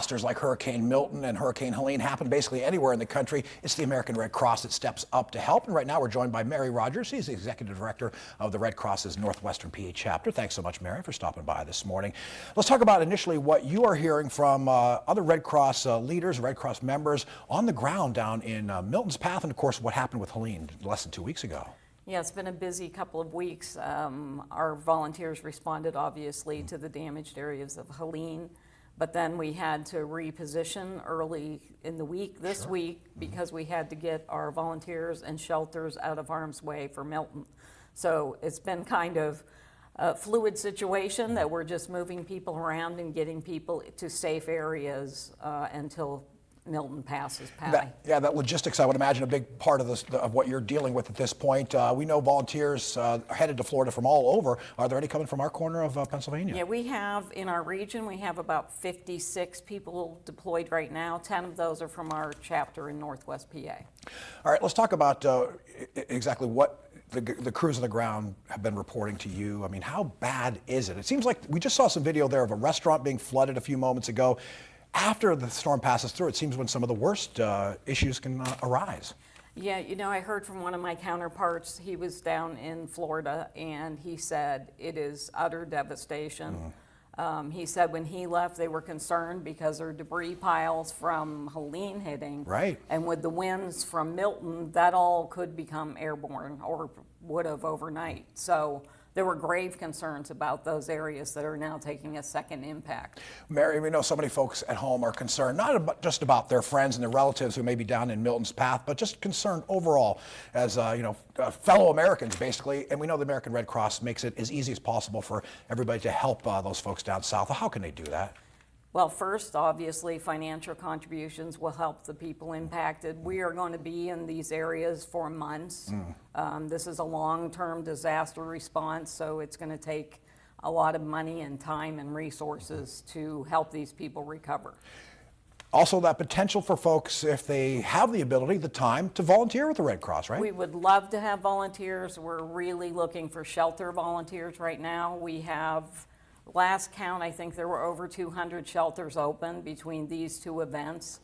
Disasters like Hurricane Milton and Hurricane Helene happen basically anywhere in the country. It's the American Red Cross that steps up to help. And right now we're joined by Mary Rogers. She's the Executive Director of the Red Cross's Northwestern PA chapter. Thanks so much, Mary, for stopping by this morning. Let's talk about initially what you are hearing from other Red Cross leaders, Red Cross members on the ground down in Milton's path, and of course what happened with Helene less than 2 weeks ago. Yeah, it's been a busy couple of weeks. Our volunteers responded obviously to the damaged areas of Helene, but then we had to reposition early in the week, this week, because we had to get our volunteers and shelters out of harm's way for Milton. So it's been kind of a fluid situation that we're just moving people around and getting people to safe areas until Milton passes by. That logistics, I would imagine, a big part of this, of what you're dealing with at this point. We know volunteers are headed to Florida from all over. Are there any coming from our corner of Pennsylvania? Yeah, we have, in our region, we have about 56 people deployed right now. 10 of those are from our chapter in Northwest PA. All right, let's talk about exactly what the crews on the ground have been reporting to you. I mean, how bad is it? It seems like we just saw some video there of a restaurant being flooded a few moments ago. After the storm passes through, it seems when some of the worst issues can arise. Yeah, you know, I heard from one of my counterparts, he was down in Florida, and he said it is utter devastation. He said when he left, they were concerned because there are debris piles from Helene hitting. Right. And with the winds from Milton, that all could become airborne, or would have overnight. So there were grave concerns about those areas that are now taking a second impact. Mary, we know so many folks at home are concerned, not just about their friends and their relatives who may be down in Milton's path, but just concerned overall as fellow Americans, basically. And we know the American Red Cross makes it as easy as possible for everybody to help those folks down south. How can they do that? Well, first, obviously, financial contributions will help the people impacted. We are going to be in these areas for months. This is a long-term disaster response, so it's going to take a lot of money and time and resources to help these people recover. Also, that potential for folks, if they have the ability, the time, to volunteer with the Red Cross, right? We would love to have volunteers. We're really looking for shelter volunteers right now. We have, last count, I think there were over 200 shelters open between these two events.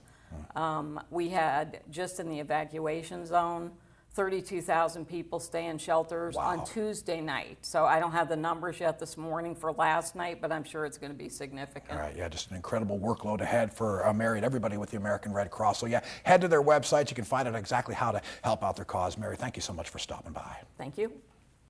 We had, just in the evacuation zone, 32,000 people stay in shelters on Tuesday night. So I don't have the numbers yet this morning for last night, but I'm sure it's going to be significant. All right, yeah, just an incredible workload ahead for Mary and everybody with the American Red Cross. So yeah, head to their website. You can find out exactly how to help out their cause. Mary, thank you so much for stopping by. Thank you.